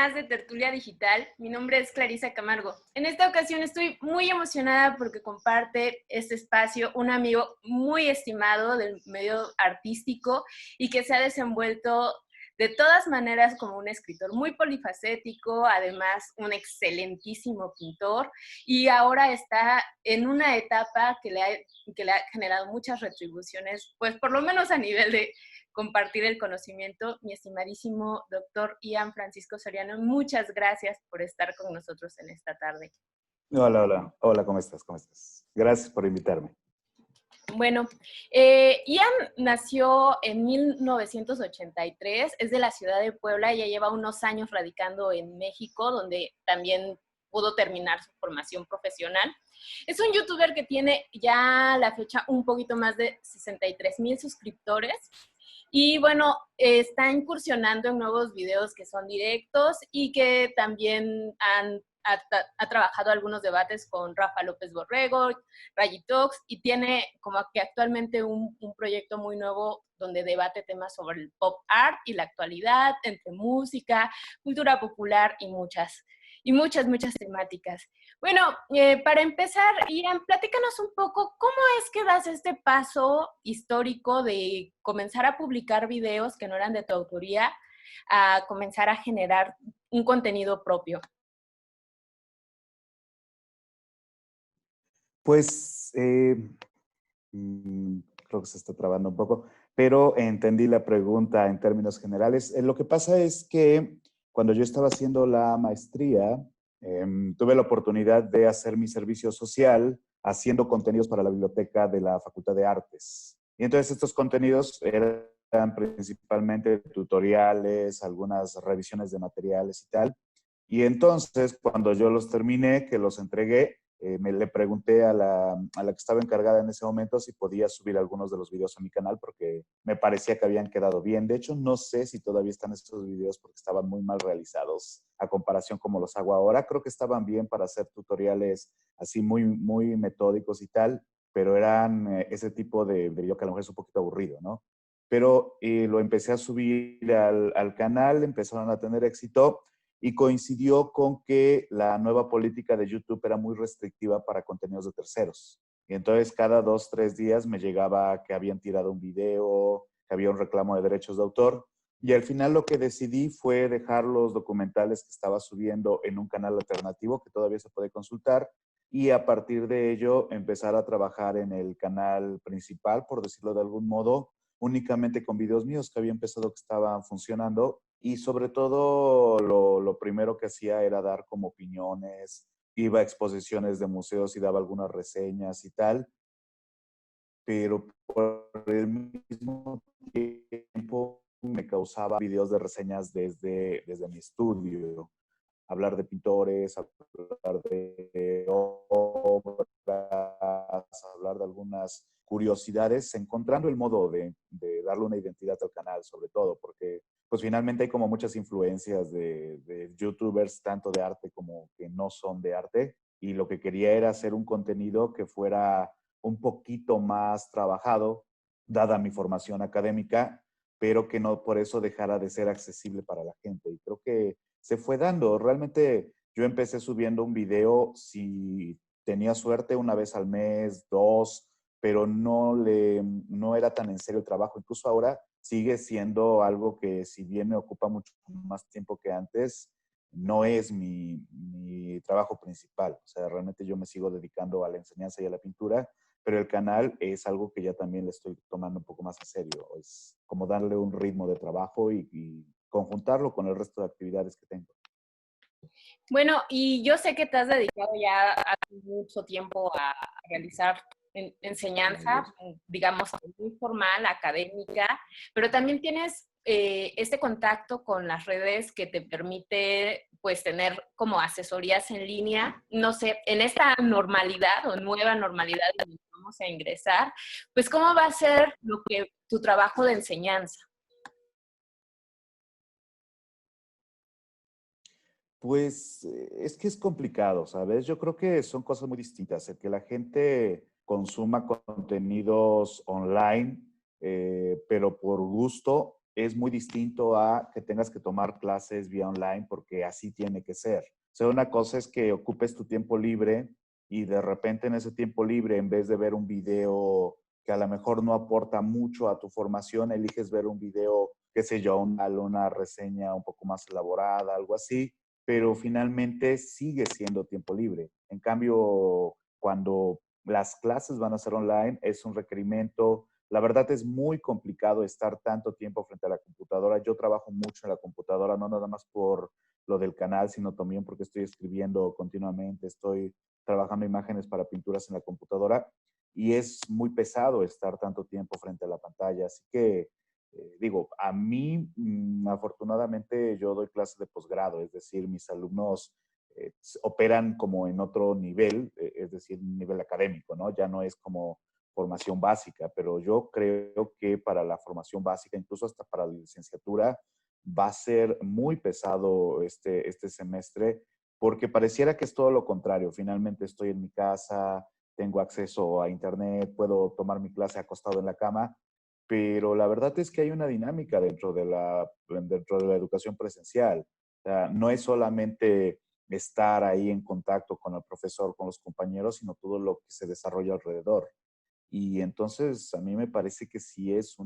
más de Tertulia Digital. Mi nombre es Clarisa Camargo. En esta ocasión estoy muy emocionada porque comparte este espacio un amigo muy estimado del medio artístico y que se ha desenvuelto de todas maneras como un escritor muy polifacético, además un excelentísimo pintor, y ahora está en una etapa que le ha generado muchas retribuciones, pues por lo menos a nivel de compartir el conocimiento. Mi estimadísimo doctor Ian Francisco Soriano, muchas gracias por estar con nosotros en esta tarde. Hola, hola. Hola, ¿cómo estás? ¿Cómo estás? Gracias por invitarme. Bueno, Ian nació en 1983, es de la ciudad de Puebla y ya lleva unos años radicando en México, donde también pudo terminar su formación profesional. Es un youtuber que tiene ya a la fecha un poquito más de 63,000 suscriptores. Y bueno, está incursionando en nuevos videos que son directos y que también ha trabajado algunos debates con Rafa López Borrego, Rayi Talks, y tiene como que actualmente un proyecto muy nuevo donde debate temas sobre el pop art y la actualidad, entre música, cultura popular y muchas temáticas. Bueno, para empezar, Ian, platícanos un poco cómo es que das este paso histórico de comenzar a publicar videos que no eran de tu autoría a comenzar a generar un contenido propio. Pues creo que se está trabando un poco, pero entendí la pregunta en términos generales. Lo que pasa es que cuando yo estaba haciendo la maestría, tuve la oportunidad de hacer mi servicio social haciendo contenidos para la biblioteca de la Facultad de Artes. Y entonces estos contenidos eran principalmente tutoriales, algunas revisiones de materiales y tal. Y entonces, cuando yo los terminé, que los entregué, le pregunté a la que estaba encargada en ese momento si podía subir algunos de los videos a mi canal porque me parecía que habían quedado bien. De hecho, no sé si todavía están esos videos porque estaban muy mal realizados a comparación como los hago ahora. Creo que estaban bien para hacer tutoriales así muy metódicos y tal, pero eran ese tipo de video que a lo mejor es un poquito aburrido, ¿no? Pero lo empecé a subir al canal, empezaron a tener éxito y coincidió con que la nueva política de YouTube era muy restrictiva para contenidos de terceros. Y entonces cada 2, 3 días me llegaba que habían tirado un video, que había un reclamo de derechos de autor. Y al final lo que decidí fue dejar los documentales que estaba subiendo en un canal alternativo que todavía se puede consultar y a partir de ello empezar a trabajar en el canal principal, por decirlo de algún modo, únicamente con videos míos que había empezado que estaban funcionando y sobre todo lo primero que hacía era dar como opiniones, iba a exposiciones de museos y daba algunas reseñas y tal, pero por el mismo tiempo me causaba videos de reseñas desde mi estudio. Hablar de pintores, hablar de obras, hablar de algunas curiosidades, encontrando el modo de darle una identidad al canal, sobre todo, porque pues finalmente hay como muchas influencias de youtubers, tanto de arte como que no son de arte, y lo que quería era hacer un contenido que fuera un poquito más trabajado, dada mi formación académica, pero que no por eso dejara de ser accesible para la gente. Y creo que se fue dando. Realmente yo empecé subiendo un video, si tenía suerte, una vez al mes, dos, pero no era tan en serio el trabajo. Incluso ahora sigue siendo algo que, si bien me ocupa mucho más tiempo que antes, no es mi trabajo principal. O sea, realmente yo me sigo dedicando a la enseñanza y a la pintura, pero el canal es algo que ya también le estoy tomando un poco más en serio. Es como darle un ritmo de trabajo y conjuntarlo con el resto de actividades que tengo. Bueno, y yo sé que te has dedicado ya hace mucho tiempo a realizar enseñanza, digamos, muy formal, académica, pero también tienes este contacto con las redes que te permite, pues, tener como asesorías en línea, no sé, en esta normalidad o nueva normalidad en la que vamos a ingresar, pues, ¿cómo va a ser tu trabajo de enseñanza? Pues es que es complicado, ¿sabes? Yo creo que son cosas muy distintas. El que la gente consuma contenidos online, pero por gusto, es muy distinto a que tengas que tomar clases vía online porque así tiene que ser. O sea, una cosa es que ocupes tu tiempo libre y de repente en ese tiempo libre, en vez de ver un video que a lo mejor no aporta mucho a tu formación, eliges ver un video, qué sé yo, una reseña un poco más elaborada, algo así, pero finalmente sigue siendo tiempo libre. En cambio, cuando las clases van a ser online, es un requerimiento. La verdad es muy complicado estar tanto tiempo frente a la computadora. Yo trabajo mucho en la computadora, no nada más por lo del canal, sino también porque estoy escribiendo continuamente, estoy trabajando imágenes para pinturas en la computadora y es muy pesado estar tanto tiempo frente a la pantalla. Así que, digo, a mí, afortunadamente, yo doy clases de posgrado, es decir, mis alumnos operan como en otro nivel, es decir, nivel académico, ¿no? Ya no es como formación básica, pero yo creo que para la formación básica, incluso hasta para la licenciatura, va a ser muy pesado este semestre, porque pareciera que es todo lo contrario. Finalmente estoy en mi casa, tengo acceso a internet, puedo tomar mi clase acostado en la cama, pero la verdad es que hay una dinámica dentro de la educación presencial. O sea, no es solamente estar ahí en contacto con el profesor, con los compañeros, sino todo lo que se desarrolla alrededor. Y entonces a mí me parece que sí es o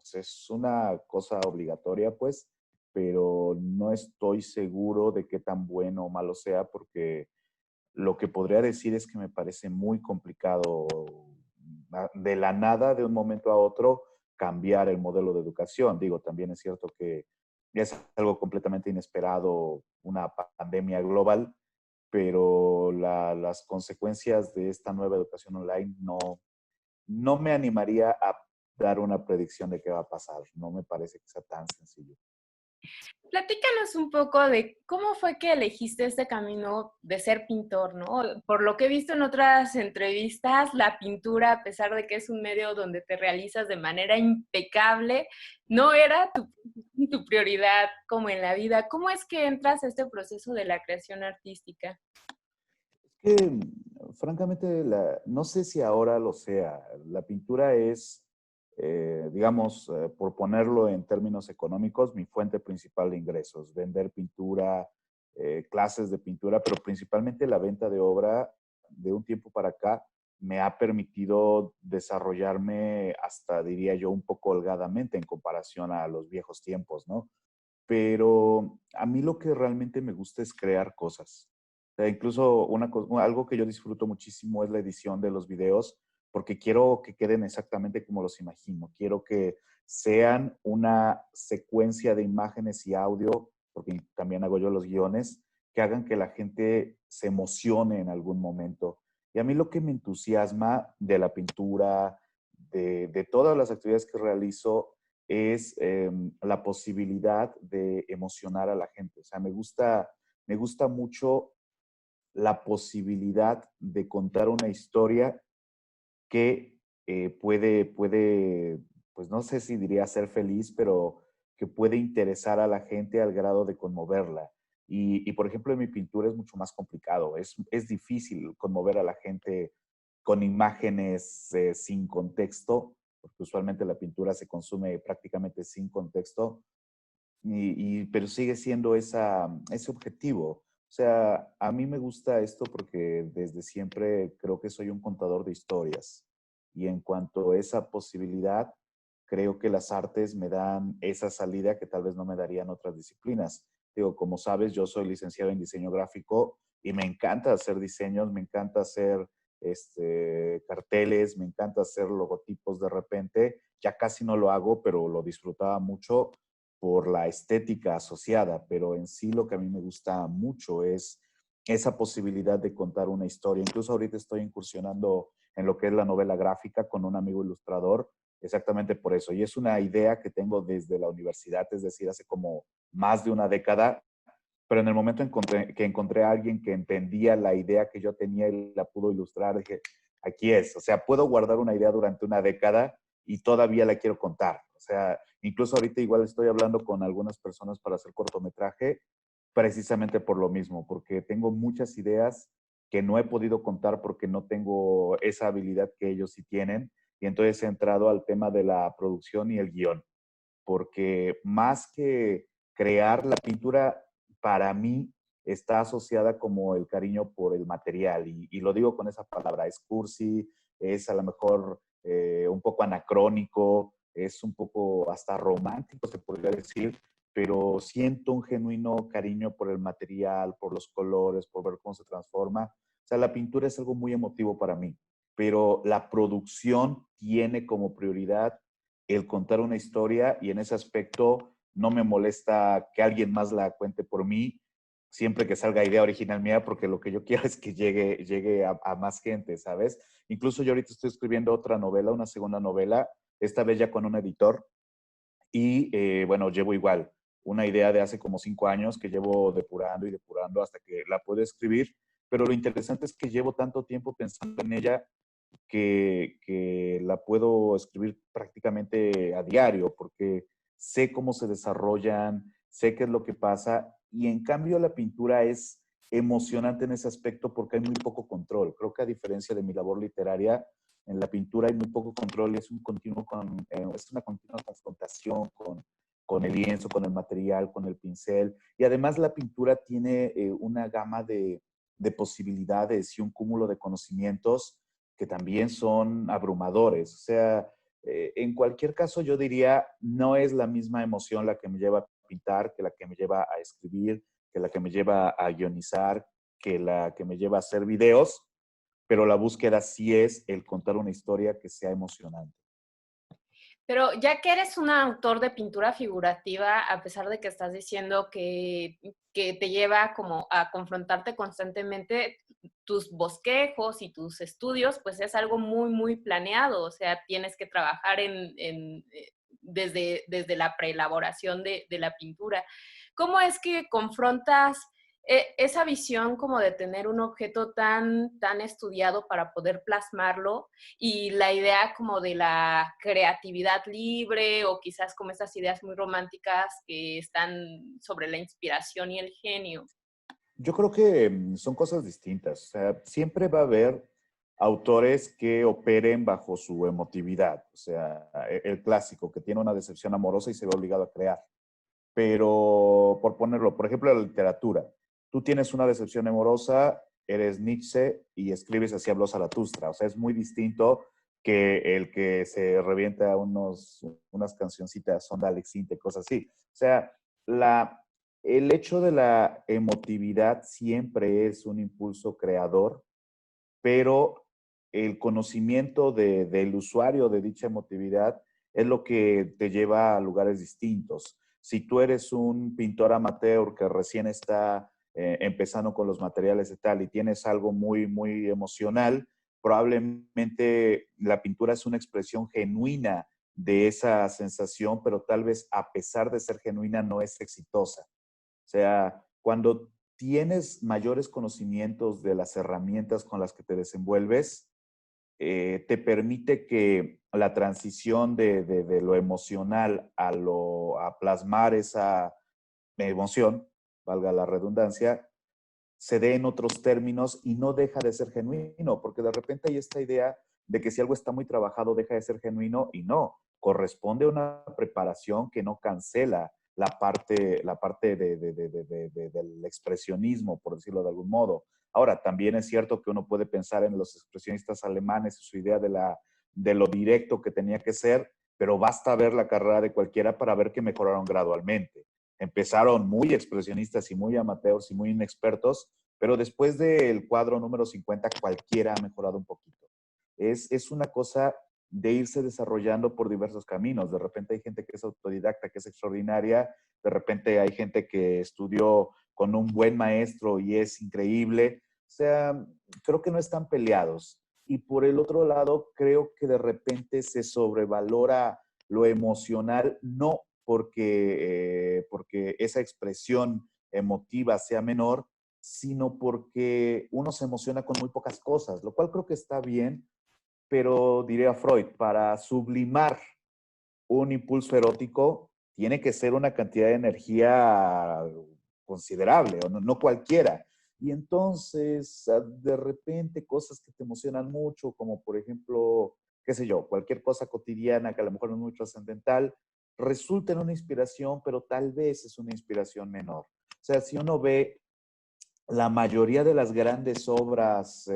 sea, es una cosa obligatoria, pues, pero no estoy seguro de qué tan bueno o malo sea, porque lo que podría decir es que me parece muy complicado de la nada, de un momento a otro, cambiar el modelo de educación. Digo, también es cierto que es algo completamente inesperado, una pandemia global, pero las consecuencias de esta nueva educación online no me animaría a dar una predicción de qué va a pasar. No me parece que sea tan sencillo. Platícanos un poco de cómo fue que elegiste este camino de ser pintor, ¿no? Por lo que he visto en otras entrevistas, la pintura, a pesar de que es un medio donde te realizas de manera impecable, no era tu prioridad como en la vida. ¿Cómo es que entras a este proceso de la creación artística? Es que, francamente, no sé si ahora lo sea. La pintura es, digamos, por ponerlo en términos económicos, mi fuente principal de ingresos. Vender pintura, clases de pintura, pero principalmente la venta de obra de un tiempo para acá me ha permitido desarrollarme hasta, diría yo, un poco holgadamente en comparación a los viejos tiempos, ¿no? Pero a mí lo que realmente me gusta es crear cosas. O sea, incluso algo que yo disfruto muchísimo es la edición de los videos, porque quiero que queden exactamente como los imagino. Quiero que sean una secuencia de imágenes y audio, porque también hago yo los guiones, que hagan que la gente se emocione en algún momento. Y a mí lo que me entusiasma de la pintura, de todas las actividades que realizo, es la posibilidad de emocionar a la gente. O sea, me gusta mucho la posibilidad de contar una historia que pues no sé si diría ser feliz, pero que puede interesar a la gente al grado de conmoverla. Por ejemplo, en mi pintura es mucho más complicado. Es difícil conmover a la gente con imágenes sin contexto, porque usualmente la pintura se consume prácticamente sin contexto, pero sigue siendo ese objetivo. O sea, a mí me gusta esto porque desde siempre creo que soy un contador de historias. Y en cuanto a esa posibilidad, creo que las artes me dan esa salida que tal vez no me darían otras disciplinas. Digo, como sabes, yo soy licenciado en diseño gráfico y me encanta hacer diseños, me encanta hacer carteles, me encanta hacer logotipos de repente. Ya casi no lo hago, pero lo disfrutaba mucho por la estética asociada, pero en sí lo que a mí me gusta mucho es esa posibilidad de contar una historia. Incluso ahorita estoy incursionando en lo que es la novela gráfica con un amigo ilustrador, exactamente por eso. Y es una idea que tengo desde la universidad, es decir, hace como más de una década, pero en el momento que encontré a alguien que entendía la idea que yo tenía y la pudo ilustrar, dije, aquí es. O sea, puedo guardar una idea durante una década y todavía la quiero contar. O sea, incluso ahorita igual estoy hablando con algunas personas para hacer cortometraje, precisamente por lo mismo, porque tengo muchas ideas que no he podido contar porque no tengo esa habilidad que ellos sí tienen. Y entonces he entrado al tema de la producción y el guión. porque más que crear la pintura, para mí está asociada como el cariño por el material, y lo digo con esa palabra, es cursi, es a lo mejor un poco anacrónico, es un poco hasta romántico, se podría decir, pero siento un genuino cariño por el material, por los colores, por ver cómo se transforma. O sea, la pintura es algo muy emotivo para mí, pero la producción tiene como prioridad el contar una historia, y en ese aspecto no me molesta que alguien más la cuente por mí, siempre que salga idea original mía, porque lo que yo quiero es que llegue a más gente, ¿sabes? Incluso yo ahorita estoy escribiendo otra novela, una segunda novela, esta vez ya con un editor, y bueno, llevo igual una idea de hace como 5 años que llevo depurando y depurando hasta que la puedo escribir, pero lo interesante es que llevo tanto tiempo pensando en ella que la puedo escribir prácticamente a diario, porque sé cómo se desarrollan, sé qué es lo que pasa, y en cambio la pintura es emocionante en ese aspecto porque hay muy poco control. Creo que a diferencia de mi labor literaria, en la pintura hay muy poco control y es, es una continua confrontación con el lienzo, con el material, con el pincel. Y además la pintura tiene una gama de posibilidades y un cúmulo de conocimientos que también son abrumadores. O sea, en cualquier caso yo diría, no es la misma emoción la que me lleva a pintar, que la que me lleva a escribir, que la que me lleva a guionizar, que la que me lleva a hacer videos, pero la búsqueda sí es el contar una historia que sea emocionante. Pero ya que eres un autor de pintura figurativa, a pesar de que estás diciendo que te lleva como a confrontarte constantemente, tus bosquejos y tus estudios, pues es algo muy, muy planeado. O sea, tienes que trabajar desde la preelaboración de la pintura. ¿Cómo es que confrontas esa visión como de tener un objeto tan estudiado para poder plasmarlo y la idea como de la creatividad libre o quizás como esas ideas muy románticas que están sobre la inspiración y el genio? Yo creo que son cosas distintas. O sea, siempre va a haber autores que operen bajo su emotividad. O sea, el clásico que tiene una decepción amorosa y se ve obligado a crear. Pero, por ponerlo, por ejemplo, la literatura. Tú tienes una decepción amorosa, eres Nietzsche y escribes así habló Zaratustra. O sea, es muy distinto que el que se revienta unas cancioncitas, son de Alex Intec, cosas así. O sea, el hecho de la emotividad siempre es un impulso creador, pero el conocimiento del usuario de dicha emotividad es lo que te lleva a lugares distintos. Si tú eres un pintor amateur que recién está empezando con los materiales y tal, y tienes algo muy, muy emocional, probablemente la pintura es una expresión genuina de esa sensación, pero tal vez a pesar de ser genuina no es exitosa. O sea, cuando tienes mayores conocimientos de las herramientas con las que te desenvuelves, te permite que la transición de lo emocional a plasmar esa emoción, valga la redundancia, se dé en otros términos y no deja de ser genuino, porque de repente hay esta idea de que si algo está muy trabajado deja de ser genuino, y no, corresponde a una preparación que no cancela la parte del expresionismo, por decirlo de algún modo. Ahora, también es cierto que uno puede pensar en los expresionistas alemanes y su idea de lo directo que tenía que ser, pero basta ver la carrera de cualquiera para ver que mejoraron gradualmente. Empezaron muy expresionistas y muy amateurs y muy inexpertos, pero después del cuadro número 50 cualquiera ha mejorado un poquito. Es una cosa de irse desarrollando por diversos caminos. De repente hay gente que es autodidacta, que es extraordinaria. De repente hay gente que estudió con un buen maestro y es increíble. O sea, creo que no están peleados. Y por el otro lado, creo que de repente se sobrevalora lo emocional, no porque esa expresión emotiva sea menor, sino porque uno se emociona con muy pocas cosas, lo cual creo que está bien, pero diría Freud, para sublimar un impulso erótico tiene que ser una cantidad de energía considerable, o no cualquiera. Y entonces, de repente, cosas que te emocionan mucho, como por ejemplo, qué sé yo, cualquier cosa cotidiana que a lo mejor no es muy trascendental, resulta en una inspiración, pero tal vez es una inspiración menor. O sea, si uno ve la mayoría de las grandes obras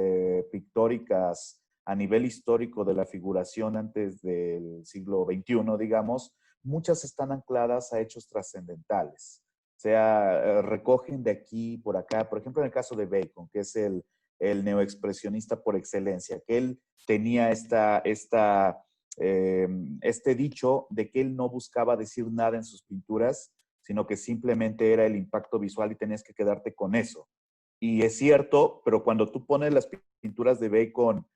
pictóricas a nivel histórico de la figuración antes del siglo XXI, digamos, muchas están ancladas a hechos trascendentales. O sea, recogen de aquí, por acá, por ejemplo, en el caso de Bacon, que es el neoexpresionista por excelencia, que él tenía este dicho de que él no buscaba decir nada en sus pinturas, sino que simplemente era el impacto visual y tenías que quedarte con eso. Y es cierto, pero cuando tú pones las pinturas de Bacon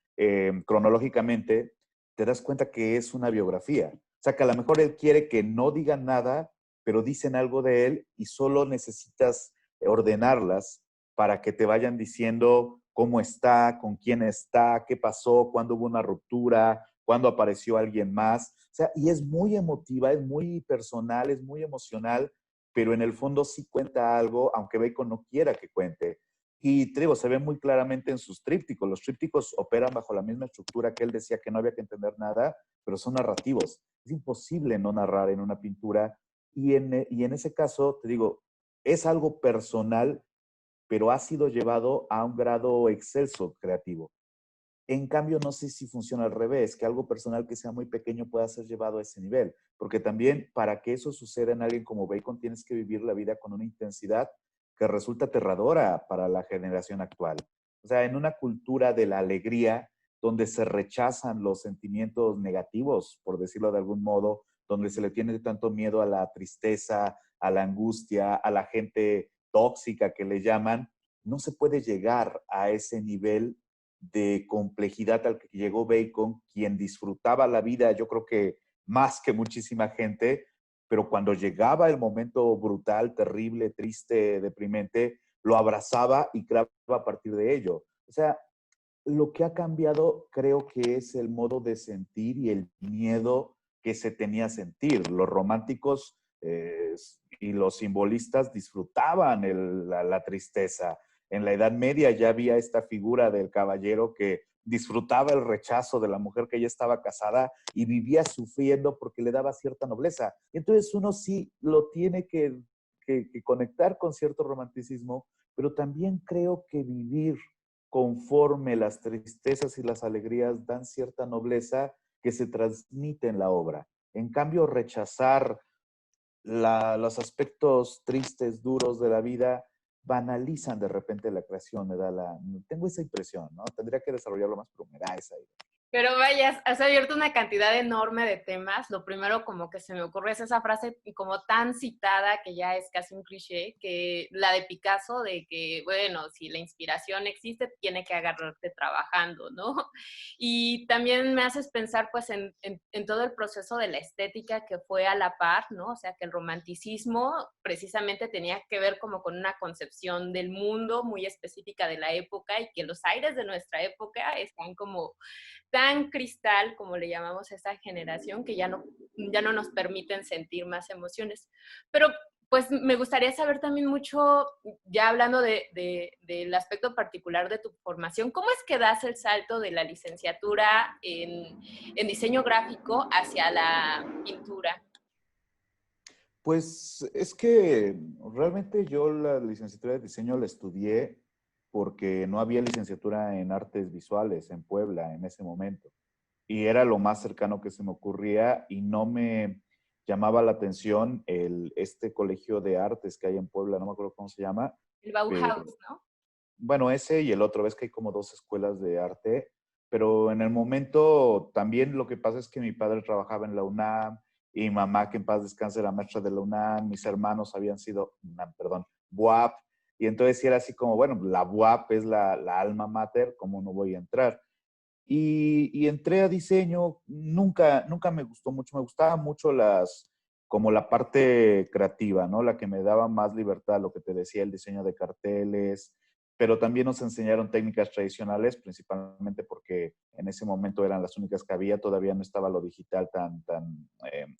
cronológicamente, te das cuenta que es una biografía. O sea, que a lo mejor él quiere que no digan nada, pero dicen algo de él y solo necesitas ordenarlas para que te vayan diciendo cómo está, con quién está, qué pasó, cuándo hubo una ruptura, cuándo apareció alguien más. O sea, y es muy emotiva, es muy personal, es muy emocional, pero en el fondo sí cuenta algo, aunque Bacon no quiera que cuente. Y te digo, se ve muy claramente en sus trípticos. Los trípticos operan bajo la misma estructura que él decía que no había que entender nada, pero son narrativos. Es imposible no narrar en una pintura. Y en ese caso, te digo, es algo personal, pero ha sido llevado a un grado excelso creativo. En cambio, no sé si funciona al revés, que algo personal que sea muy pequeño pueda ser llevado a ese nivel, porque también para que eso suceda en alguien como Bacon tienes que vivir la vida con una intensidad que resulta aterradora para la generación actual. O sea, en una cultura de la alegría, donde se rechazan los sentimientos negativos, por decirlo de algún modo, donde se le tiene tanto miedo a la tristeza, a la angustia, a la gente tóxica que le llaman, no se puede llegar a ese nivel de complejidad al que llegó Bacon, quien disfrutaba la vida, yo creo que más que muchísima gente, pero cuando llegaba el momento brutal, terrible, triste, deprimente, lo abrazaba y creaba a partir de ello. O sea, lo que ha cambiado creo que es el modo de sentir y el miedo que se tenía a sentir. Los románticos y los simbolistas disfrutaban la tristeza. En la Edad Media ya había esta figura del caballero que disfrutaba el rechazo de la mujer que ya estaba casada y vivía sufriendo porque le daba cierta nobleza. Y entonces uno sí lo tiene que conectar con cierto romanticismo, pero también creo que vivir conforme las tristezas y las alegrías dan cierta nobleza que se transmite en la obra. En cambio, rechazar los aspectos tristes, duros de la vida, banalizan de repente la creación, tengo esa impresión, ¿no? Tendría que desarrollarlo más, pero me da esa idea. Pero vaya, has abierto una cantidad enorme de temas. Lo primero como que se me ocurre es esa frase como tan citada que ya es casi un cliché, que la de Picasso de que, bueno, si la inspiración existe, tiene que agarrarte trabajando, ¿no? Y también me haces pensar pues en todo el proceso de la estética que fue a la par, ¿no? O sea, que el romanticismo precisamente tenía que ver como con una concepción del mundo muy específica de la época y que los aires de nuestra época están como tan cristal, como le llamamos a esta generación, que ya no nos permiten sentir más emociones. Pero pues me gustaría saber también mucho, ya hablando del aspecto particular de tu formación, ¿cómo es que das el salto de la licenciatura en diseño gráfico hacia la pintura? Pues es que realmente yo la licenciatura de diseño la estudié porque no había licenciatura en artes visuales en Puebla en ese momento. Y era lo más cercano que se me ocurría y no me llamaba la atención este colegio de artes que hay en Puebla, no me acuerdo cómo se llama, El Bauhaus, pero ¿no? bueno, ese y el otro, ves que hay como dos escuelas de arte, pero en el momento también lo que pasa es que mi padre trabajaba en la UNAM y mi mamá, que en paz descanse, era maestra de la UNAM, mis hermanos habían sido, UNAM, perdón, BUAP, y entonces sí era así como, bueno, la BUAP es la alma mater, ¿cómo no voy a entrar? Y entré a diseño, nunca me gustó mucho, me gustaba mucho como la parte creativa, ¿no? La que me daba más libertad, lo que te decía, el diseño de carteles, pero también nos enseñaron técnicas tradicionales, principalmente porque en ese momento eran las únicas que había, todavía no estaba lo digital tan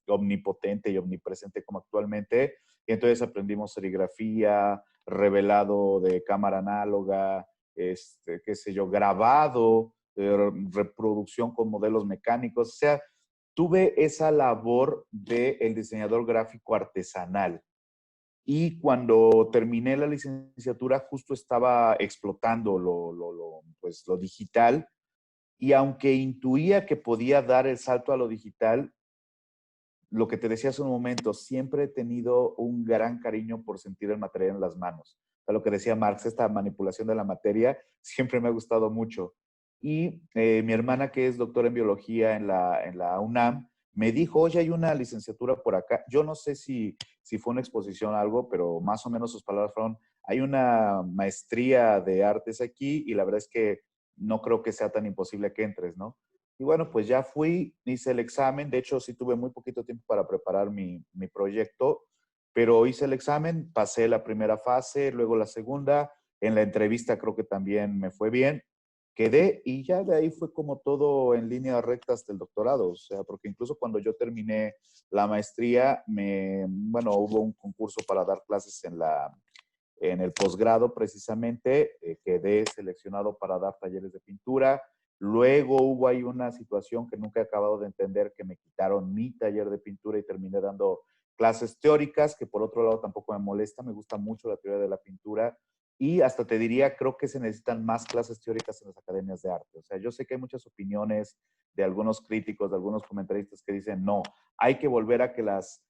omnipotente y omnipresente como actualmente, y entonces aprendimos serigrafía, revelado de cámara análoga, qué sé yo, grabado, reproducción con modelos mecánicos, o sea, tuve esa labor del diseñador gráfico artesanal. Y cuando terminé la licenciatura, justo estaba explotando pues, lo digital. Y aunque intuía que podía dar el salto a lo digital, lo que te decía hace un momento, siempre he tenido un gran cariño por sentir el material en las manos. O sea, lo que decía Marx, esta manipulación de la materia, siempre me ha gustado mucho. Y mi hermana, que es doctora en biología en la UNAM, me dijo, oye, hay una licenciatura por acá. Yo no sé si fue una exposición o algo, pero más o menos sus palabras fueron, hay una maestría de artes aquí y la verdad es que no creo que sea tan imposible que entres, ¿no? Y bueno, pues ya fui, hice el examen. De hecho, sí tuve muy poquito tiempo para preparar mi proyecto, pero hice el examen, pasé la primera fase, luego la segunda. En la entrevista creo que también me fue bien. Quedé y ya de ahí fue como todo en línea recta hasta el doctorado. O sea, porque incluso cuando yo terminé la maestría, bueno, hubo un concurso para dar clases en el posgrado precisamente, quedé seleccionado para dar talleres de pintura. Luego hubo ahí una situación que nunca he acabado de entender, que me quitaron mi taller de pintura y terminé dando clases teóricas, que por otro lado tampoco me molesta, me gusta mucho la teoría de la pintura y hasta te diría, creo que se necesitan más clases teóricas en las academias de arte. O sea, yo sé que hay muchas opiniones de algunos críticos, de algunos comentaristas que dicen, no, hay que volver a que las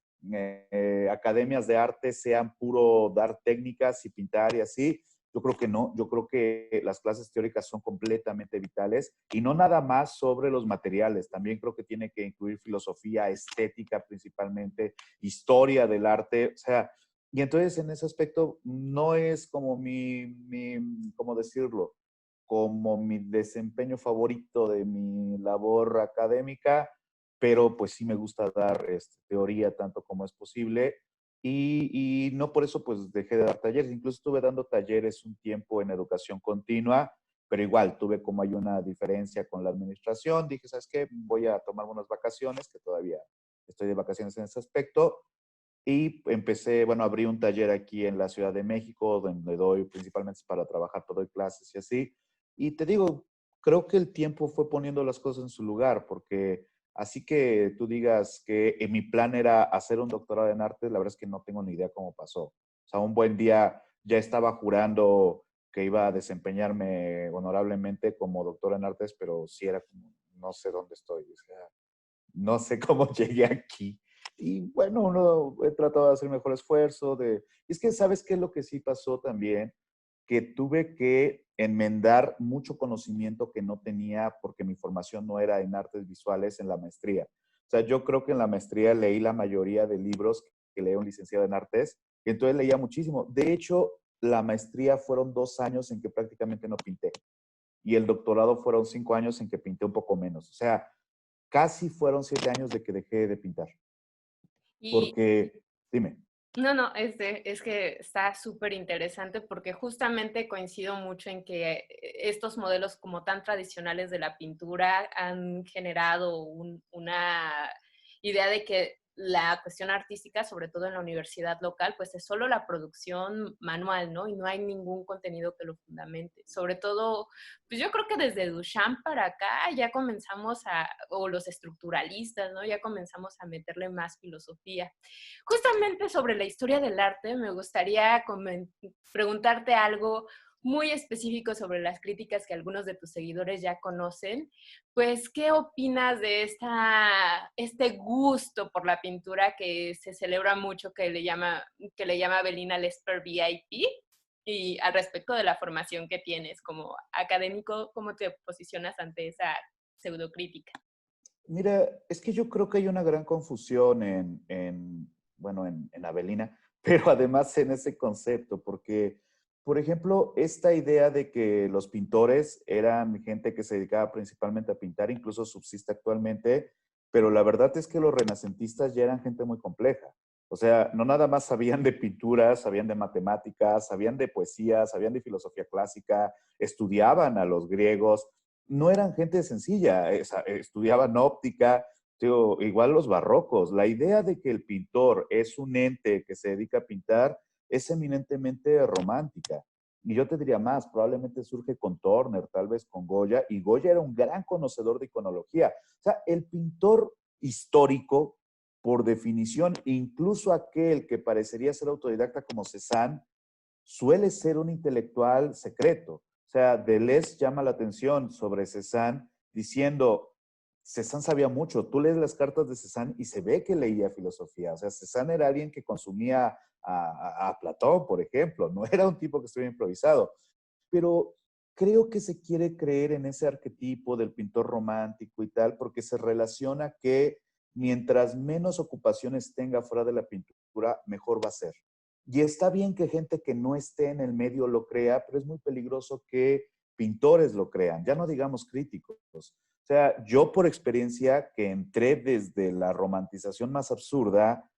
academias de arte sean puro dar técnicas y pintar y así. Yo creo que no, yo creo que las clases teóricas son completamente vitales y no nada más sobre los materiales, también creo que tiene que incluir filosofía, estética principalmente, historia del arte, o sea, y entonces en ese aspecto no es como ¿cómo decirlo? Como mi desempeño favorito de mi labor académica, pero pues sí me gusta dar teoría tanto como es posible y no por eso pues dejé de dar talleres, incluso estuve dando talleres un tiempo en educación continua, pero igual tuve como hay una diferencia con la administración, dije, ¿sabes qué? Voy a tomar unas vacaciones, que todavía estoy de vacaciones en ese aspecto, y empecé, bueno, abrí un taller aquí en la Ciudad de México, donde doy principalmente para trabajar, pero doy clases y así. Y te digo, creo que el tiempo fue poniendo las cosas en su lugar, porque así que tú digas que mi plan era hacer un doctorado en arte, la verdad es que no tengo ni idea cómo pasó. O sea, un buen día ya estaba jurando que iba a desempeñarme honorablemente como doctor en artes, pero sí era como, no sé dónde estoy, o sea, no sé cómo llegué aquí. Y bueno, uno he tratado de hacer mejor esfuerzo. Es que, ¿sabes qué es lo que sí pasó también? Que tuve que enmendar mucho conocimiento que no tenía porque mi formación no era en artes visuales en la maestría. O sea, yo creo que en la maestría leí la mayoría de libros que lee un licenciado en artes, y entonces leía muchísimo. De hecho, la maestría fueron 2 años en que prácticamente no pinté, y el doctorado fueron 5 años en que pinté un poco menos. O sea, casi fueron 7 años de que dejé de pintar. Y Porque, dime. no, no, es que está súper interesante porque justamente coincido mucho en que estos modelos como tan tradicionales de la pintura han generado una idea de que la cuestión artística, sobre todo en la universidad local, pues es solo la producción manual, ¿no? Y no hay ningún contenido que lo fundamente. Sobre todo, pues yo creo que desde Duchamp para acá ya comenzamos o los estructuralistas, ¿no? Ya comenzamos a meterle más filosofía. Justamente sobre la historia del arte, me gustaría preguntarte algo muy específico sobre las críticas que algunos de tus seguidores ya conocen. Pues, ¿qué opinas de este gusto por la pintura que se celebra mucho, que le llama Belina Lesper VIP? Y al respecto de la formación que tienes como académico, ¿cómo te posicionas ante esa pseudocrítica? Mira, es que yo creo que hay una gran confusión bueno, en Avelina, pero además en ese concepto, porque, por ejemplo, esta idea de que los pintores eran gente que se dedicaba principalmente a pintar, incluso subsiste actualmente, pero la verdad es que los renacentistas ya eran gente muy compleja. O sea, no nada más sabían de pintura, sabían de matemáticas, sabían de poesía, sabían de filosofía clásica, estudiaban a los griegos, no eran gente sencilla, estudiaban óptica, digo, igual los barrocos. La idea de que el pintor es un ente que se dedica a pintar es eminentemente romántica. Y yo te diría más, probablemente surge con Turner, tal vez con Goya, y Goya era un gran conocedor de iconología. O sea, el pintor histórico, por definición, incluso aquel que parecería ser autodidacta como Cézanne, suele ser un intelectual secreto. O sea, Deleuze llama la atención sobre Cézanne diciendo, Cézanne sabía mucho. Tú lees las cartas de Cézanne y se ve que leía filosofía. O sea, Cézanne era alguien que consumía a Platón, por ejemplo. No era un tipo que estuviera improvisado. Pero creo que se quiere creer en ese arquetipo del pintor romántico y tal, porque se relaciona que mientras menos ocupaciones tenga fuera de la pintura, mejor va a ser. Y está bien que gente que no esté en el medio lo crea, pero es muy peligroso que pintores lo crean, ya no digamos críticos. O sea, yo por experiencia que entré desde la romantización más absurda,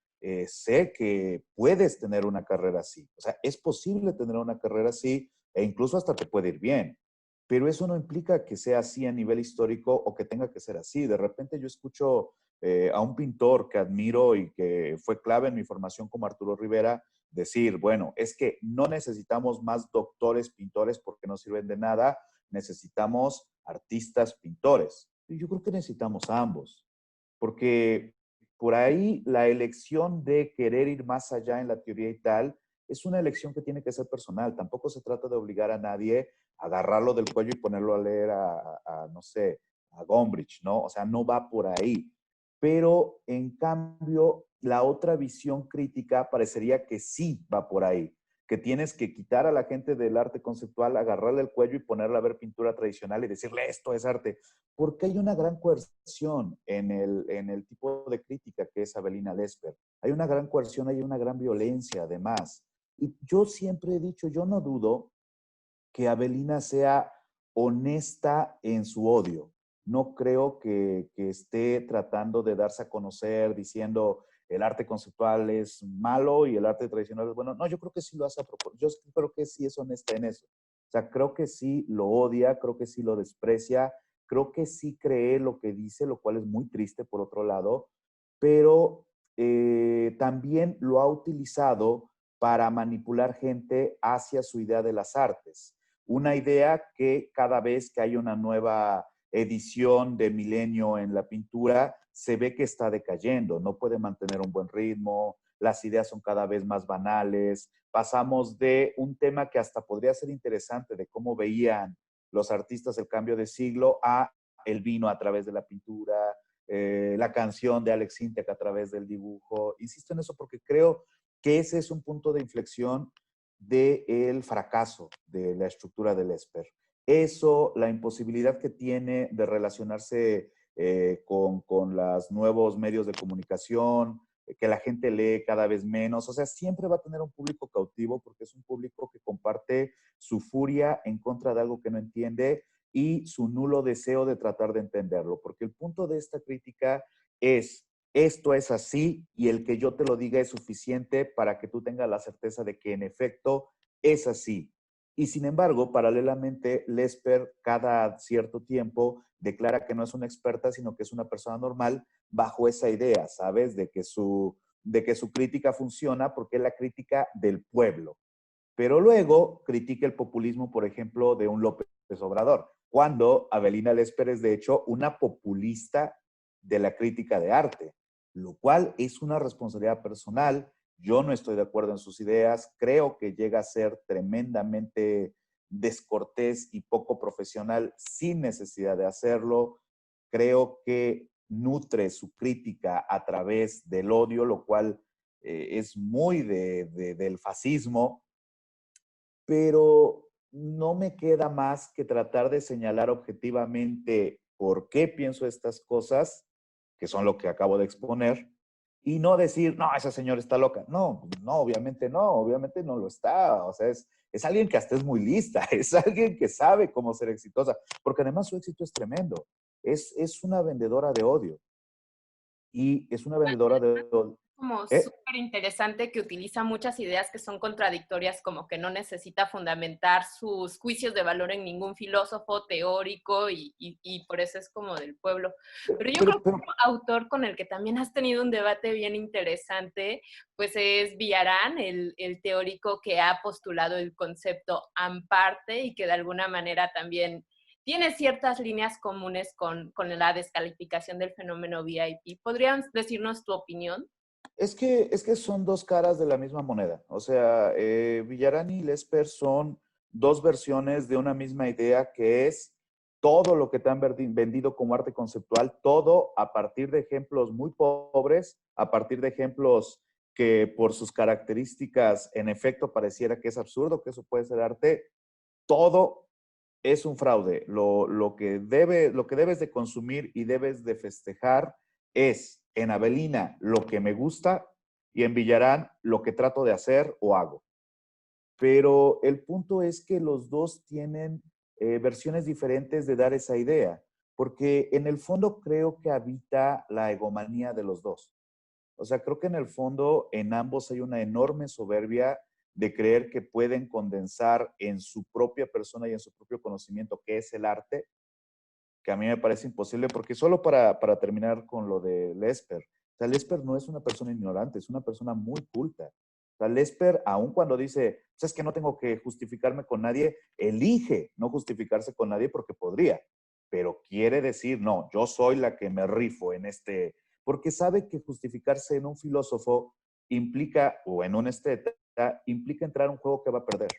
sé que puedes tener una carrera así. O sea, es posible tener una carrera así e incluso hasta te puede ir bien. Pero eso no implica que sea así a nivel histórico o que tenga que ser así. De repente yo escucho a un pintor que admiro y que fue clave en mi formación como Arturo Rivera decir, bueno, es que no necesitamos más doctores pintores porque no sirven de nada, necesitamos artistas pintores. Y yo creo que necesitamos a ambos, porque por ahí la elección de querer ir más allá en la teoría y tal es una elección que tiene que ser personal. Tampoco se trata de obligar a nadie a agarrarlo del cuello y ponerlo a leer no sé, a Gombrich, ¿no? O sea, no va por ahí. Pero en cambio, la otra visión crítica parecería que sí va por ahí, que tienes que quitar a la gente del arte conceptual, agarrarle el cuello y ponerla a ver pintura tradicional y decirle esto es arte, porque hay una gran coerción en el tipo de crítica que es Avelina Lesper. Hay una gran coerción, hay una gran violencia además. Y yo siempre he dicho, yo no dudo que Avelina sea honesta en su odio. No creo que esté tratando de darse a conocer diciendo el arte conceptual es malo y el arte tradicional es bueno. No, yo creo que sí lo hace a propósito. Yo creo que sí es honesta en eso. O sea, creo que sí lo odia, creo que sí lo desprecia, creo que sí cree lo que dice, lo cual es muy triste por otro lado, pero también lo ha utilizado para manipular gente hacia su idea de las artes. Una idea que cada vez que hay una nueva edición de Milenio en la pintura, se ve que está decayendo, no puede mantener un buen ritmo, las ideas son cada vez más banales, pasamos de un tema que hasta podría ser interesante de cómo veían los artistas el cambio de siglo a el vino a través de la pintura, la canción de Alex Sintek a través del dibujo. Insisto en eso porque creo que ese es un punto de inflexión del fracaso de la estructura del Esper. Eso, la imposibilidad que tiene de relacionarse con los nuevos medios de comunicación, que la gente lee cada vez menos, o sea, siempre va a tener un público cautivo porque es un público que comparte su furia en contra de algo que no entiende y su nulo deseo de tratar de entenderlo, porque el punto de esta crítica es esto es así y el que yo te lo diga es suficiente para que tú tengas la certeza de que en efecto es así. Y sin embargo, paralelamente, Lesper cada cierto tiempo declara que no es una experta, sino que es una persona normal bajo esa idea, ¿sabes? De que su crítica funciona porque es la crítica del pueblo. Pero luego critica el populismo, por ejemplo, de un López Obrador, cuando Avelina Lesper es, de hecho, una populista de la crítica de arte, lo cual es una responsabilidad personal. Yo no estoy de acuerdo en sus ideas, creo que llega a ser tremendamente descortés y poco profesional sin necesidad de hacerlo. Creo que nutre su crítica a través del odio, lo cual es muy del fascismo, pero no me queda más que tratar de señalar objetivamente por qué pienso estas cosas, que son lo que acabo de exponer, y no decir, no, esa señora está loca. No, no, obviamente no lo está. O sea, es alguien que hasta es muy lista, es alguien que sabe cómo ser exitosa, porque además su éxito es tremendo. Es una vendedora de odio. Y es una vendedora de odio. Como ¿Eh? súper interesante que utiliza muchas ideas que son contradictorias, como que no necesita fundamentar sus juicios de valor en ningún filósofo teórico y por eso es como del pueblo. Pero yo Pero, creo que pero, un autor con el que también has tenido un debate bien interesante, pues es Villarán, el teórico que ha postulado el concepto amparte y que de alguna manera también tiene ciertas líneas comunes con la descalificación del fenómeno VIP. ¿Podrían decirnos tu opinión? Es que son dos caras de la misma moneda. O sea, Villarán y Lesper son dos versiones de una misma idea que es todo lo que te han vendido como arte conceptual, todo a partir de ejemplos muy pobres, a partir de ejemplos que por sus características en efecto pareciera que es absurdo, que eso puede ser arte. Todo es un fraude. Lo que debes de consumir y debes de festejar es en Avelina lo que me gusta y en Villarán lo que trato de hacer o hago. Pero el punto es que los dos tienen versiones diferentes de dar esa idea, porque en el fondo creo que habita la egomanía de los dos. O sea, creo que en el fondo en ambos hay una enorme soberbia de creer que pueden condensar en su propia persona y en su propio conocimiento qué es el arte, que a mí me parece imposible, porque solo para terminar con lo de Lesper, o sea, Lesper no es una persona ignorante, es una persona muy culta. O sea, Lesper, aun cuando dice, pues es que no tengo que justificarme con nadie, elige no justificarse con nadie porque podría, pero quiere decir, no, yo soy la que me rifo en este, porque sabe que justificarse en un filósofo implica, o en un esteta, implica entrar a un juego que va a perder.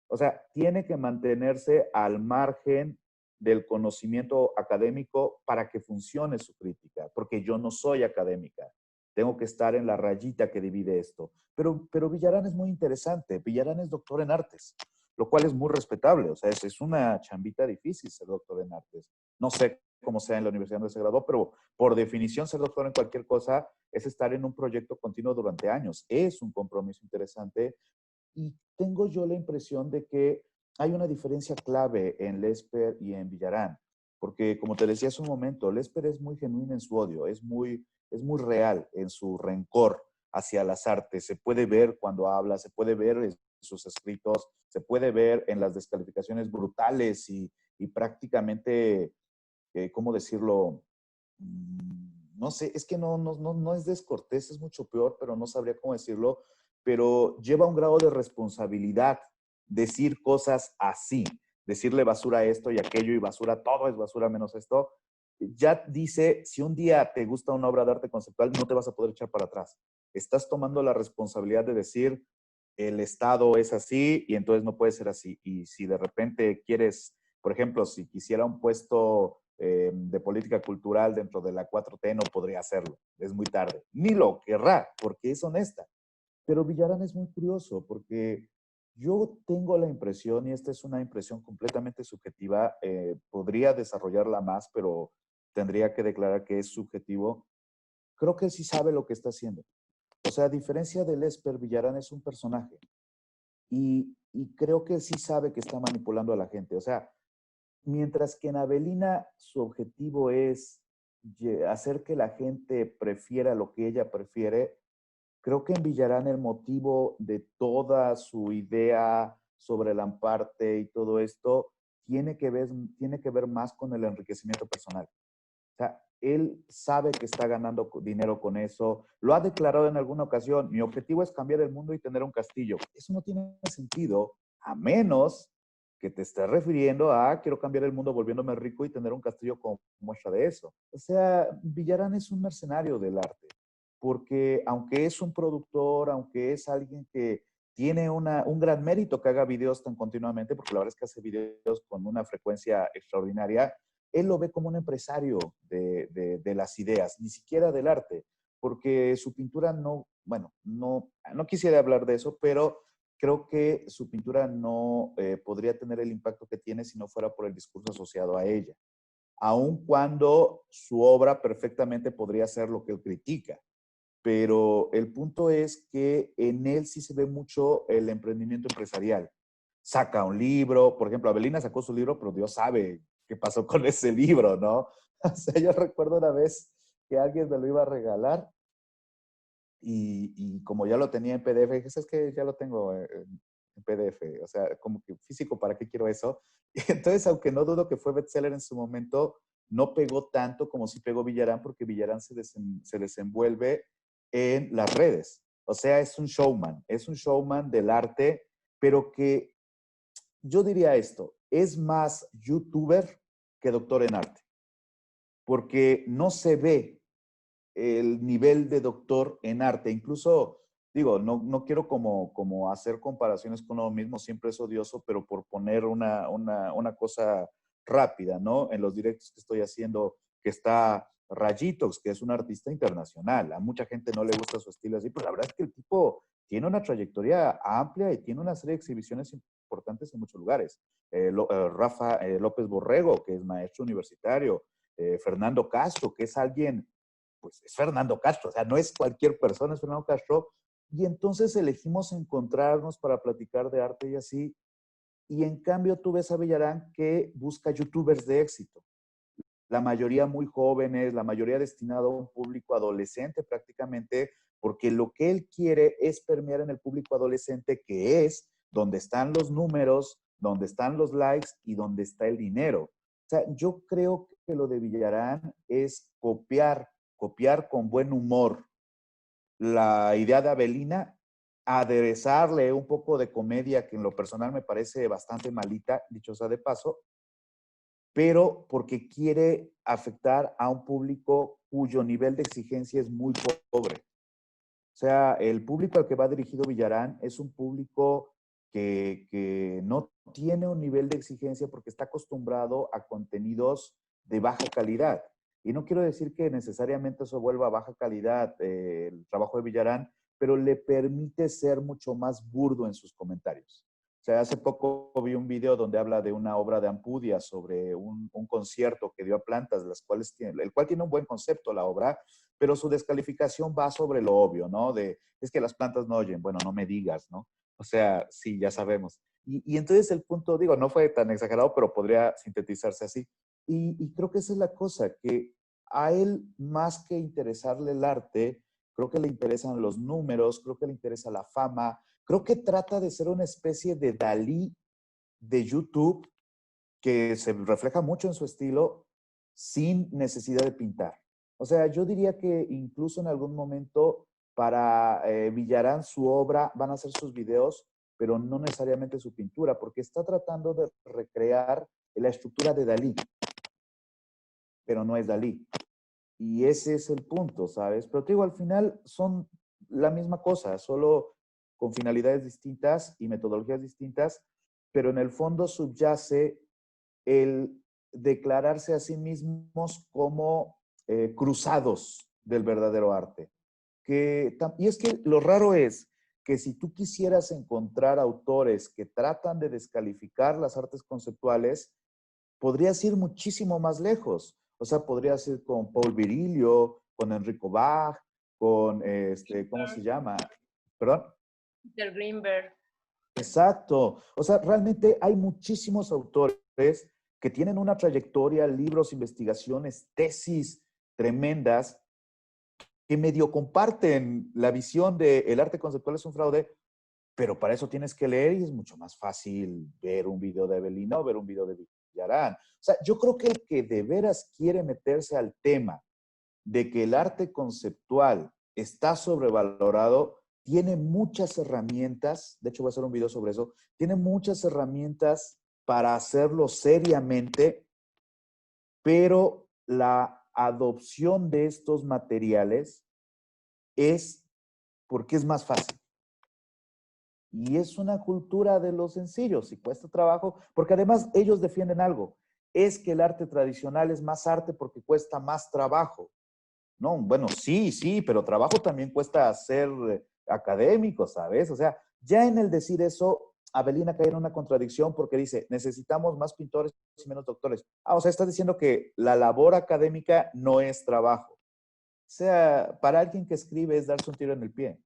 O sea, tiene que mantenerse al margen del conocimiento académico para que funcione su crítica, porque yo no soy académica. Tengo que estar en la rayita que divide esto. Pero Villarán es muy interesante. Villarán es doctor en artes, lo cual es muy respetable. O sea, es una chambita difícil ser doctor en artes. No sé cómo sea en la universidad donde se graduó, pero por definición ser doctor en cualquier cosa es estar en un proyecto continuo durante años. Es un compromiso interesante y tengo yo la impresión de que hay una diferencia clave en Lesper y en Villarán, porque como te decía hace un momento, Lesper es muy genuino en su odio, es muy real en su rencor hacia las artes. Se puede ver cuando habla, se puede ver en sus escritos, se puede ver en las descalificaciones brutales y prácticamente, ¿cómo decirlo? No sé, es que no es descortés, es mucho peor, pero no sabría cómo decirlo, pero lleva un grado de responsabilidad decir cosas así, decirle basura a esto y aquello y basura, todo es basura menos esto. Ya dice, si un día te gusta una obra de arte conceptual, no te vas a poder echar para atrás. Estás tomando la responsabilidad de decir, el Estado es así y entonces no puede ser así. Y si de repente quieres, por ejemplo, si quisiera un puesto de política cultural dentro de la 4T, no podría hacerlo. Es muy tarde. Ni lo querrá, porque es honesta. Pero Villarán es muy curioso, porque yo tengo la impresión, y esta es una impresión completamente subjetiva, podría desarrollarla más, pero tendría que declarar que es subjetivo. Creo que él sí sabe lo que está haciendo. O sea, a diferencia de Lesper, Villarán es un personaje. Y creo que él sí sabe que está manipulando a la gente. O sea, mientras que en Avelina su objetivo es hacer que la gente prefiera lo que ella prefiere, creo que en Villarán el motivo de toda su idea sobre el amparte y todo esto tiene que ver más con el enriquecimiento personal. O sea, él sabe que está ganando dinero con eso. Lo ha declarado en alguna ocasión. Mi objetivo es cambiar el mundo y tener un castillo. Eso no tiene sentido a menos que te estés refiriendo a quiero cambiar el mundo volviéndome rico y tener un castillo como muestra de eso. O sea, Villarán es un mercenario del arte, porque aunque es un productor, aunque es alguien que tiene un gran mérito que haga videos tan continuamente, porque la verdad es que hace videos con una frecuencia extraordinaria, él lo ve como un empresario de las ideas, ni siquiera del arte, porque su pintura no, bueno, no quisiera hablar de eso, pero creo que su pintura no podría tener el impacto que tiene si no fuera por el discurso asociado a ella, aun cuando su obra perfectamente podría ser lo que él critica. Pero el punto es que en él sí se ve mucho el emprendimiento empresarial. Saca un libro, por ejemplo, Avelina sacó su libro, pero Dios sabe qué pasó con ese libro, ¿no? O sea, yo recuerdo una vez que alguien me lo iba a regalar y como ya lo tenía en PDF, dije, es que ya lo tengo en PDF, o sea, como que físico, ¿para qué quiero eso? Y entonces, aunque no dudo que fue bestseller en su momento, no pegó tanto como si pegó Villarán, porque Villarán se desenvuelve en las redes. O sea, es un showman del arte, pero que yo diría esto, es más youtuber que doctor en arte, porque no se ve el nivel de doctor en arte. Incluso, digo, no quiero como hacer comparaciones con lo mismo, siempre es odioso, pero por poner una cosa rápida, ¿no? En los directos que estoy haciendo, que está Rayitos, que es un artista internacional. A mucha gente no le gusta su estilo así, pero la verdad es que el tipo tiene una trayectoria amplia y tiene una serie de exhibiciones importantes en muchos lugares. Rafa López Borrego, que es maestro universitario. Fernando Castro, que es alguien, pues es Fernando Castro, o sea, no es cualquier persona, es Fernando Castro. Y entonces elegimos encontrarnos para platicar de arte y así. Y en cambio tú ves a Villarán que busca youtubers de éxito, la mayoría muy jóvenes, la mayoría destinado a un público adolescente prácticamente, porque lo que él quiere es permear en el público adolescente, que es donde están los números, donde están los likes y donde está el dinero. O sea, yo creo que lo de Villarán es copiar con buen humor la idea de Avelina, aderezarle un poco de comedia, que en lo personal me parece bastante malita, dicho sea de paso, pero porque quiere afectar a un público cuyo nivel de exigencia es muy pobre. O sea, el público al que va dirigido Villarán es un público que no tiene un nivel de exigencia porque está acostumbrado a contenidos de baja calidad. Y no quiero decir que necesariamente eso vuelva a baja calidad el trabajo de Villarán, pero le permite ser mucho más burdo en sus comentarios. O sea, hace poco vi un video donde habla de una obra de Ampudia sobre un concierto que dio a plantas, las cuales el cual tiene un buen concepto la obra, pero su descalificación va sobre lo obvio, ¿no? Es que las plantas no oyen, bueno, no me digas, ¿no? O sea, sí, ya sabemos. Y entonces el punto, digo, no fue tan exagerado, pero podría sintetizarse así. Y creo que esa es la cosa, que a él, más que interesarle el arte, creo que le interesan los números, creo que le interesa la fama, creo que trata de ser una especie de Dalí de YouTube que se refleja mucho en su estilo sin necesidad de pintar. O sea, yo diría que incluso en algún momento para Villarán su obra van a ser sus videos, pero no necesariamente su pintura, porque está tratando de recrear la estructura de Dalí, pero no es Dalí. Y ese es el punto, ¿sabes? Pero te digo, al final son la misma cosa, solo con finalidades distintas y metodologías distintas, pero en el fondo subyace el declararse a sí mismos como cruzados del verdadero arte. Y es que lo raro es que si tú quisieras encontrar autores que tratan de descalificar las artes conceptuales, podrías ir muchísimo más lejos. O sea, podrías ir con Paul Virilio, con Enrico Bach, con, ¿cómo se llama? ¿Perdón? Peter Greenberg. Exacto. O sea, realmente hay muchísimos autores que tienen una trayectoria, libros, investigaciones, tesis tremendas, que medio comparten la visión de el arte conceptual es un fraude, pero para eso tienes que leer y es mucho más fácil ver un video de Evelina o ver un video de Villarán. O sea, yo creo que el que de veras quiere meterse al tema de que el arte conceptual está sobrevalorado, tiene muchas herramientas, de hecho voy a hacer un video sobre eso, tiene muchas herramientas para hacerlo seriamente, pero la adopción de estos materiales es porque es más fácil. Y es una cultura de los sencillos y cuesta trabajo, porque además ellos defienden algo, es que el arte tradicional es más arte porque cuesta más trabajo. No, bueno, sí, sí, pero trabajo también cuesta ser académico, ¿sabes? O sea, ya en el decir eso, Avelina cae en una contradicción porque dice, necesitamos más pintores y menos doctores. Ah, o sea, estás diciendo que la labor académica no es trabajo. O sea, para alguien que escribe es darse un tiro en el pie.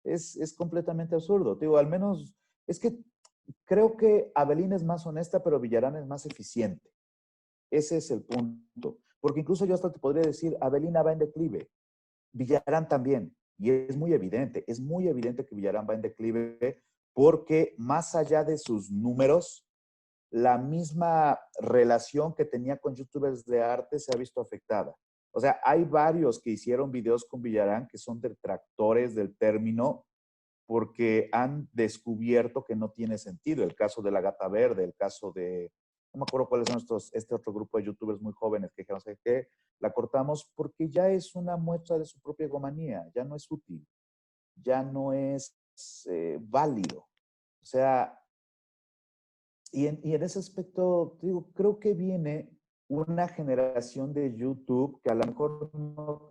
Es completamente absurdo. Digo, al menos, es que creo que Avelina es más honesta, pero Villarán es más eficiente. Ese es el punto. Porque incluso yo hasta te podría decir, Avelina va en declive. Villarán también. Y es muy evidente que Villarán va en declive porque más allá de sus números, la misma relación que tenía con youtubers de arte se ha visto afectada. O sea, hay varios que hicieron videos con Villarán que son detractores del término porque han descubierto que no tiene sentido. El caso de la Gata Verde, el caso de no me acuerdo cuáles son este otro grupo de youtubers muy jóvenes que dijeron, ¿sabes qué? La cortamos porque ya es una muestra de su propia egomanía, ya no es útil, ya no es válido. O sea, y en ese aspecto, digo, creo que viene una generación de YouTube que a lo mejor no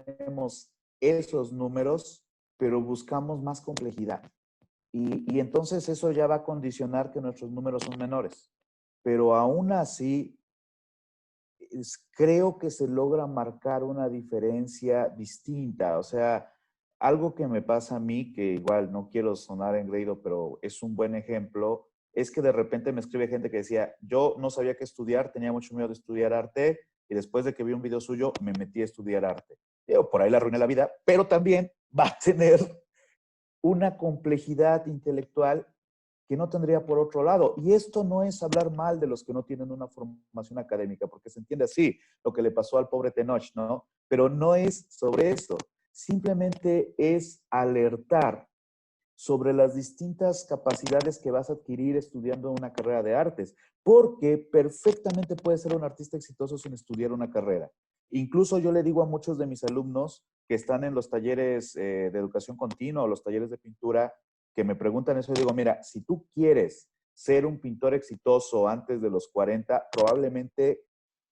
tenemos esos números, pero buscamos más complejidad. Y entonces eso ya va a condicionar que nuestros números son menores. Pero aún así, creo que se logra marcar una diferencia distinta. O sea, algo que me pasa a mí, que igual no quiero sonar engreído, pero es un buen ejemplo, es que de repente me escribe gente que decía, yo no sabía qué estudiar, tenía mucho miedo de estudiar arte, y después de que vi un video suyo, me metí a estudiar arte. Yo por ahí le arruiné la vida, pero también va a tener una complejidad intelectual que no tendría por otro lado. Y esto no es hablar mal de los que no tienen una formación académica, porque se entiende así lo que le pasó al pobre Tenoch, ¿no? Pero no es sobre eso. Simplemente es alertar sobre las distintas capacidades que vas a adquirir estudiando una carrera de artes, porque perfectamente puedes ser un artista exitoso sin estudiar una carrera. Incluso yo le digo a muchos de mis alumnos que están en los talleres de educación continua o los talleres de pintura, que me preguntan eso, y digo, mira, si tú quieres ser un pintor exitoso antes de los 40, probablemente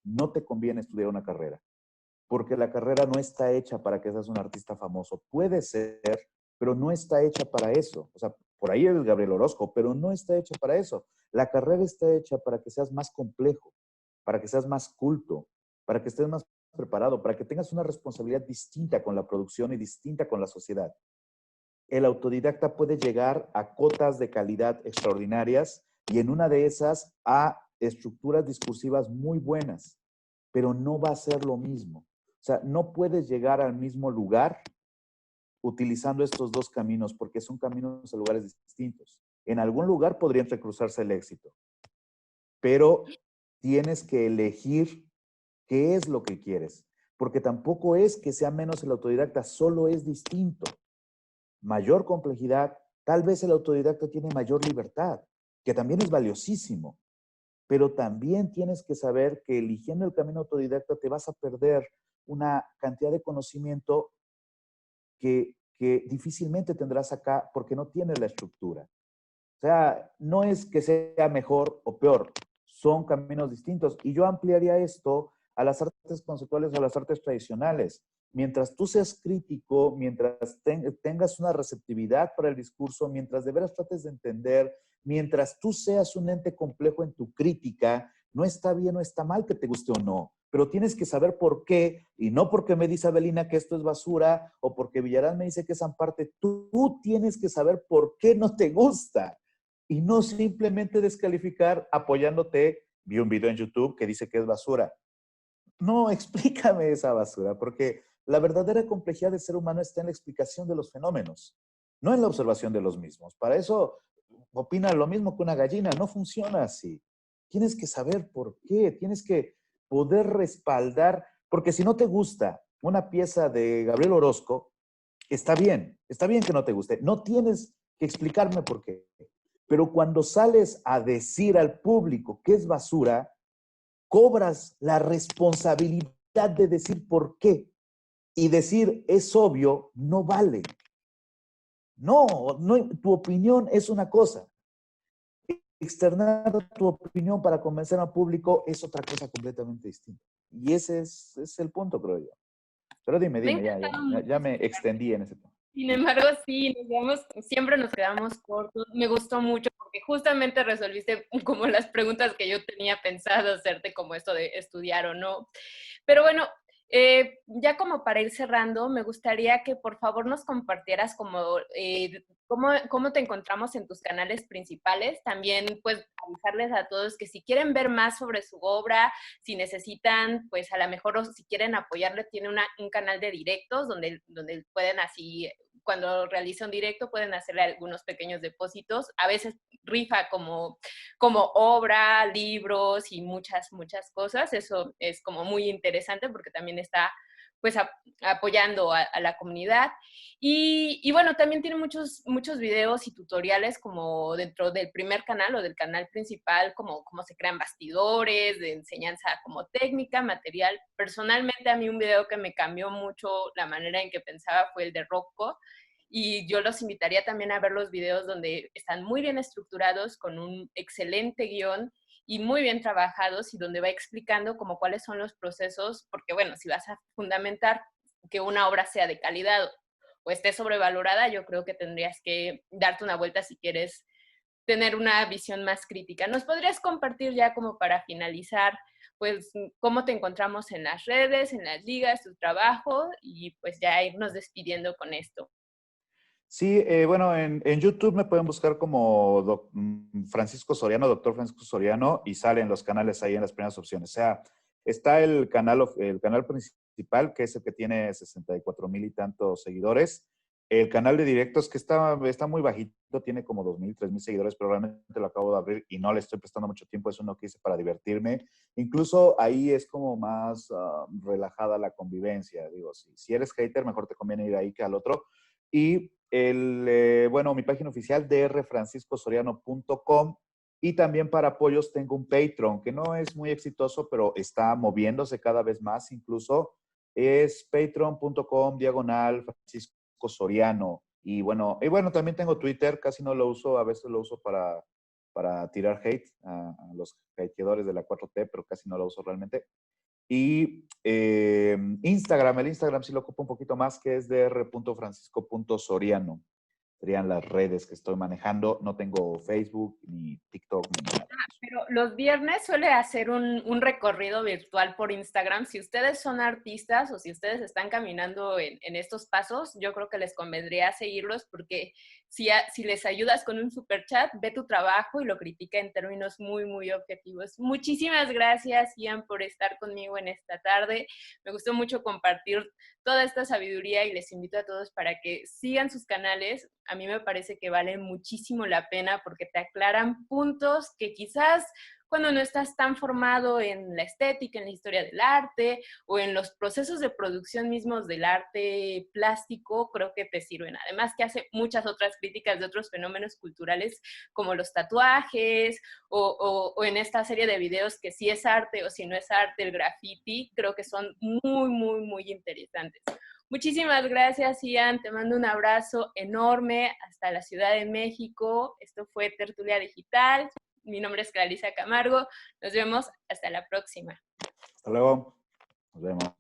no te conviene estudiar una carrera, porque la carrera no está hecha para que seas un artista famoso. Puede ser, pero no está hecha para eso. O sea, por ahí es Gabriel Orozco, pero no está hecha para eso. La carrera está hecha para que seas más complejo, para que seas más culto, para que estés más preparado, para que tengas una responsabilidad distinta con la producción y distinta con la sociedad. El autodidacta puede llegar a cotas de calidad extraordinarias y en una de esas a estructuras discursivas muy buenas, pero no va a ser lo mismo. O sea, no puedes llegar al mismo lugar utilizando estos dos caminos porque son caminos a lugares distintos. En algún lugar podría entrecruzarse el éxito, pero tienes que elegir qué es lo que quieres, porque tampoco es que sea menos el autodidacta, solo es distinto. Mayor complejidad, tal vez el autodidacta tiene mayor libertad, que también es valiosísimo, pero también tienes que saber que eligiendo el camino autodidacta te vas a perder una cantidad de conocimiento que difícilmente tendrás acá porque no tienes la estructura. O sea, no es que sea mejor o peor, son caminos distintos. Y yo ampliaría esto a las artes conceptuales o a las artes tradicionales. Mientras tú seas crítico, mientras tengas una receptividad para el discurso, mientras de veras trates de entender, mientras tú seas un ente complejo en tu crítica, no está bien o está mal que te guste o no, pero tienes que saber por qué, y no porque me dice Abelina que esto es basura o porque Villarán me dice que es amparte, tú tienes que saber por qué no te gusta y no simplemente descalificar apoyándote. Vi un video en YouTube que dice que es basura. No, explícame esa basura, porque la verdadera complejidad del ser humano está en la explicación de los fenómenos, no en la observación de los mismos. Para eso opina lo mismo que una gallina, no funciona así. Tienes que saber por qué, tienes que poder respaldar, porque si no te gusta una pieza de Gabriel Orozco, está bien que no te guste, no tienes que explicarme por qué. Pero cuando sales a decir al público que es basura, cobras la responsabilidad de decir por qué. Y decir es obvio no vale. No, no, tu opinión es una cosa. Externar tu opinión para convencer al público es otra cosa completamente distinta. Y ese es el punto, creo yo. Pero dime, Me ha ya encantado me mucho. extendí en ese tema. Sin embargo, sí, siempre nos quedamos cortos. Me gustó mucho porque justamente resolviste como las preguntas que yo tenía pensado hacerte, como esto de estudiar o no. Pero bueno, ya como para ir cerrando, me gustaría que por favor nos compartieras como cómo te encontramos en tus canales principales. También, pues, avisarles a todos que si quieren ver más sobre su obra, si necesitan, pues, a lo mejor, o si quieren apoyarle, tiene un canal de directos donde pueden así, cuando realiza un directo, pueden hacerle algunos pequeños depósitos. A veces rifa como obra, libros y muchas cosas. Eso es como muy interesante porque también está pues apoyando a la comunidad. Y bueno, también tiene muchos videos y tutoriales como dentro del primer canal o del canal principal, como cómo se crean bastidores, de enseñanza como técnica, material. Personalmente a mí un video que me cambió mucho la manera en que pensaba fue el de Rocco, y yo los invitaría también a ver los videos donde están muy bien estructurados, con un excelente guión y muy bien trabajados, y donde va explicando como cuáles son los procesos, porque bueno, si vas a fundamentar que una obra sea de calidad o esté sobrevalorada, yo creo que tendrías que darte una vuelta si quieres tener una visión más crítica. ¿Nos podrías compartir ya como para finalizar, pues, cómo te encontramos en las redes, en las ligas, tu trabajo, y pues ya irnos despidiendo con esto? Sí, bueno, en YouTube me pueden buscar como Francisco Soriano, doctor Francisco Soriano, y salen los canales ahí en las primeras opciones. O sea, está el canal principal, que es el que tiene 64,000 y tantos seguidores. El canal de directos, que está muy bajito, tiene como 2,000, 3,000 seguidores, pero realmente lo acabo de abrir y no le estoy prestando mucho tiempo. Es uno que hice para divertirme. Incluso ahí es como más relajada la convivencia. Digo, si eres hater, mejor te conviene ir ahí que al otro. Y bueno, mi página oficial, drfranciscosoriano.com. Y también para apoyos tengo un Patreon, que no es muy exitoso, pero está moviéndose cada vez más. Incluso es patreon.com/Francisco Soriano. Y bueno, también tengo Twitter, casi no lo uso, a veces lo uso para tirar hate a los hateadores de la 4T, pero casi no lo uso realmente. Y Instagram, el Instagram sí lo ocupo un poquito más, que es dr.francisco.soriano. Serían las redes que estoy manejando. No tengo Facebook, ni TikTok, ni nada. Pero los viernes suele hacer un recorrido virtual por Instagram. Si ustedes son artistas o si ustedes están caminando en estos pasos, yo creo que les convendría seguirlos, porque si les ayudas con un super chat, ve tu trabajo y lo critica en términos muy, muy objetivos. Muchísimas gracias, Ian, por estar conmigo en esta tarde. Me gustó mucho compartir toda esta sabiduría y les invito a todos para que sigan sus canales. A mí me parece que vale muchísimo la pena porque te aclaran puntos que quizás cuando no estás tan formado en la estética, en la historia del arte o en los procesos de producción mismos del arte plástico, creo que te sirven. Además que hace muchas otras críticas de otros fenómenos culturales como los tatuajes o en esta serie de videos que si es arte o si no es arte, el graffiti, creo que son muy, muy, muy interesantes. Muchísimas gracias, Ian. Te mando un abrazo enorme hasta la Ciudad de México. Esto fue Tertulia Digital. Mi nombre es Clarisa Camargo. Nos vemos hasta la próxima. Hasta luego. Nos vemos.